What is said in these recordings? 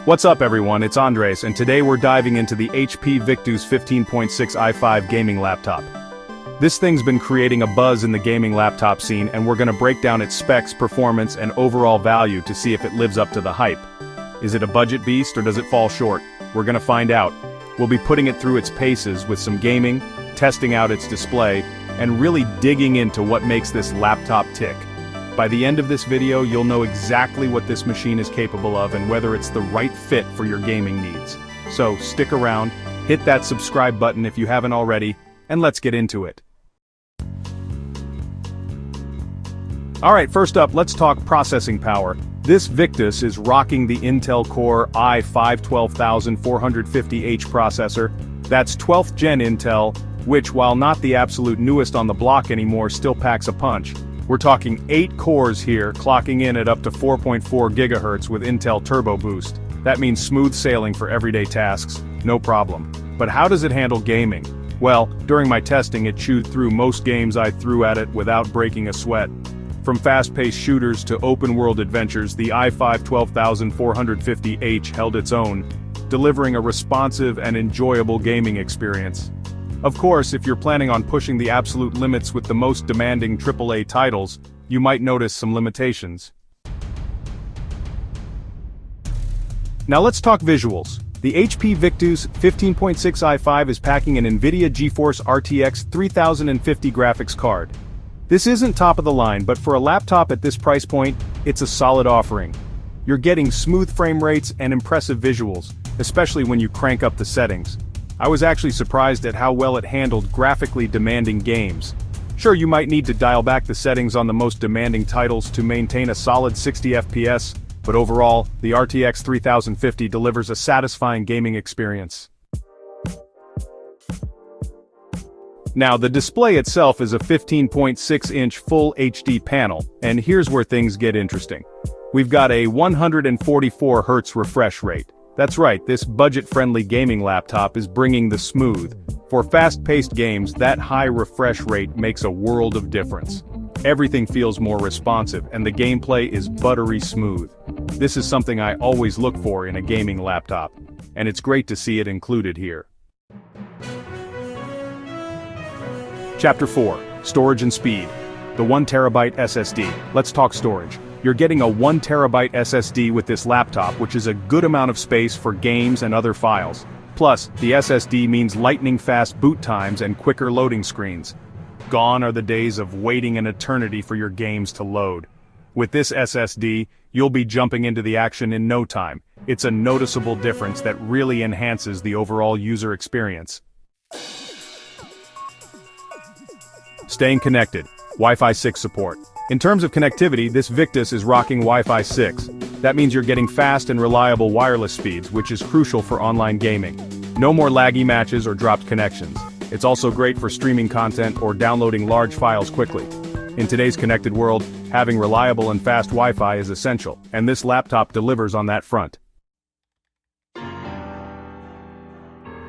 What's up everyone, it's Andres, and today we're diving into the HP Victus 15.6 i5 gaming laptop. This thing's been creating a buzz in the gaming laptop scene, and we're gonna break down its specs, performance, and overall value to see if it lives up to the hype. Is it a budget beast or does it fall short? We're gonna find out. We'll be putting it through its paces with some gaming, testing out its display, and really digging into what makes this laptop tick. By the end of this video, you'll know exactly what this machine is capable of and whether it's the right fit for your gaming needs. So stick around, hit that subscribe button if you haven't already, and let's get into it. Alright, first up, let's talk processing power. This Victus is rocking the Intel Core i5 12450H processor. That's 12th gen Intel, which, while not the absolute newest on the block anymore, still packs a punch. We're talking 8 cores here, clocking in at up to 4.4 GHz with Intel Turbo Boost. That means smooth sailing for everyday tasks, no problem. But how does it handle gaming? Well, during my testing it chewed through most games I threw at it without breaking a sweat. From fast-paced shooters to open-world adventures, the i5 12450H held its own, delivering a responsive and enjoyable gaming experience. Of course, if you're planning on pushing the absolute limits with the most demanding AAA titles, you might notice some limitations. Now let's talk visuals. The HP Victus 15.6 i5 is packing an NVIDIA GeForce RTX 3050 graphics card. This isn't top of the line, but for a laptop at this price point, it's a solid offering. You're getting smooth frame rates and impressive visuals, especially when you crank up the settings. I was actually surprised at how well it handled graphically demanding games. Sure, you might need to dial back the settings on the most demanding titles to maintain a solid 60 FPS, but overall, the RTX 3050 delivers a satisfying gaming experience. Now, the display itself is a 15.6-inch Full HD panel, and here's where things get interesting. We've got a 144 Hz refresh rate. That's right, this budget-friendly gaming laptop is bringing the smooth. For fast-paced games, that high refresh rate makes a world of difference. Everything feels more responsive, and the gameplay is buttery smooth. This is something I always look for in a gaming laptop, and it's great to see it included here. Chapter 4, Storage and Speed. The 1TB SSD. Let's talk storage. You're getting a 1TB SSD with this laptop, which is a good amount of space for games and other files. Plus, the SSD means lightning-fast boot times and quicker loading screens. Gone are the days of waiting an eternity for your games to load. With this SSD, you'll be jumping into the action in no time. It's a noticeable difference that really enhances the overall user experience. Staying connected. Wi-Fi 6 support. In terms of connectivity, this Victus is rocking Wi-Fi 6. That means you're getting fast and reliable wireless speeds, which is crucial for online gaming. No more laggy matches or dropped connections. It's also great for streaming content or downloading large files quickly. In today's connected world, having reliable and fast Wi-Fi is essential, and this laptop delivers on that front.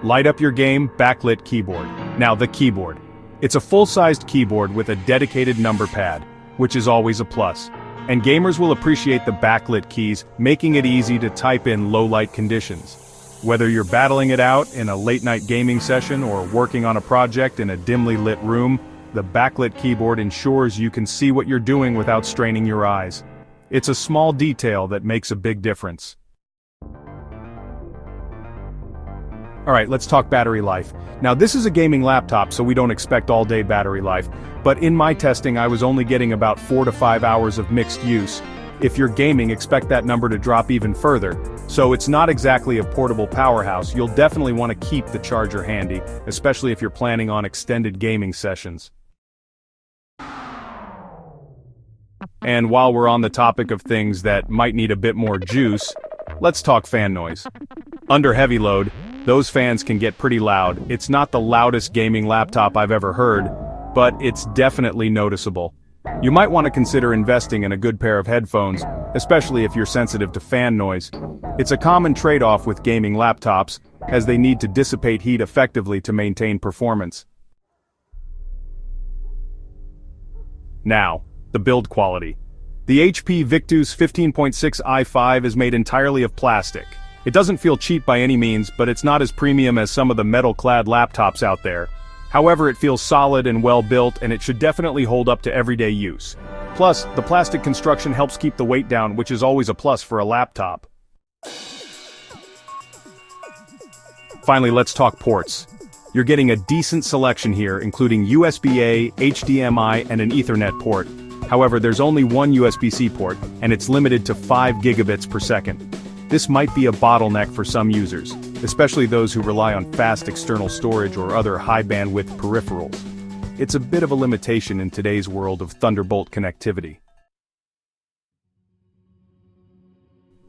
Light up your game, backlit keyboard. Now the keyboard. It's a full-sized keyboard with a dedicated number pad, which is always a plus. And gamers will appreciate the backlit keys, making it easy to type in low-light conditions. Whether you're battling it out in a late-night gaming session or working on a project in a dimly lit room, the backlit keyboard ensures you can see what you're doing without straining your eyes. It's a small detail that makes a big difference. Alright, let's talk battery life. Now this is a gaming laptop, so we don't expect all-day battery life, but in my testing I was only getting about 4 to 5 hours of mixed use. If you're gaming, expect that number to drop even further. So it's not exactly a portable powerhouse. You'll definitely want to keep the charger handy, especially if you're planning on extended gaming sessions. And while we're on the topic of things that might need a bit more juice, let's talk fan noise. Under heavy load, those fans can get pretty loud. It's not the loudest gaming laptop I've ever heard, but it's definitely noticeable. You might want to consider investing in a good pair of headphones, especially if you're sensitive to fan noise. It's a common trade-off with gaming laptops, as they need to dissipate heat effectively to maintain performance. Now, the build quality. The HP Victus 15.6 i5 is made entirely of plastic. It doesn't feel cheap by any means, but it's not as premium as some of the metal-clad laptops out there. However, it feels solid and well-built, and it should definitely hold up to everyday use. Plus, the plastic construction helps keep the weight down, which is always a plus for a laptop. Finally, let's talk ports. You're getting a decent selection here, including USB-A, HDMI, and an Ethernet port. However, there's only one USB-C port, and it's limited to 5 gigabits per second. This might be a bottleneck for some users, especially those who rely on fast external storage or other high-bandwidth peripherals. It's a bit of a limitation in today's world of Thunderbolt connectivity.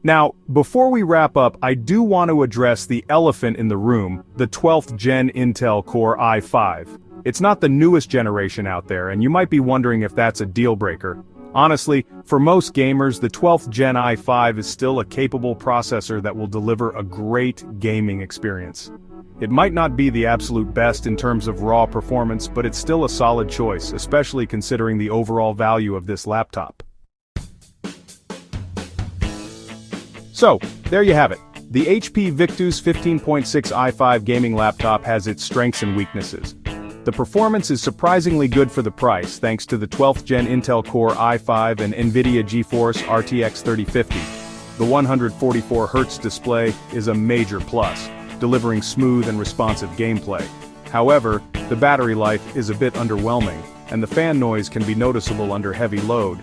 Now, before we wrap up, I do want to address the elephant in the room, the 12th Gen Intel Core i5. It's not the newest generation out there, and you might be wondering if that's a deal breaker. Honestly, for most gamers, the 12th Gen i5 is still a capable processor that will deliver a great gaming experience. It might not be the absolute best in terms of raw performance, but it's still a solid choice, especially considering the overall value of this laptop. So, there you have it. The HP Victus 15.6 i5 gaming laptop has its strengths and weaknesses. The performance is surprisingly good for the price thanks to the 12th Gen Intel Core i5 and NVIDIA GeForce RTX 3050. The 144Hz display is a major plus, delivering smooth and responsive gameplay. However, the battery life is a bit underwhelming, and the fan noise can be noticeable under heavy load.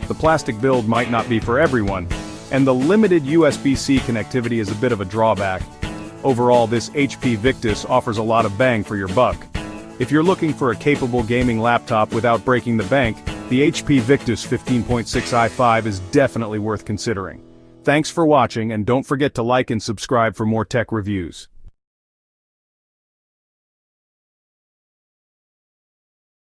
The plastic build might not be for everyone, and the limited USB-C connectivity is a bit of a drawback. Overall, this HP Victus offers a lot of bang for your buck. If you're looking for a capable gaming laptop without breaking the bank, the HP Victus 15.6 i5 is definitely worth considering. Thanks for watching, and don't forget to like and subscribe for more tech reviews.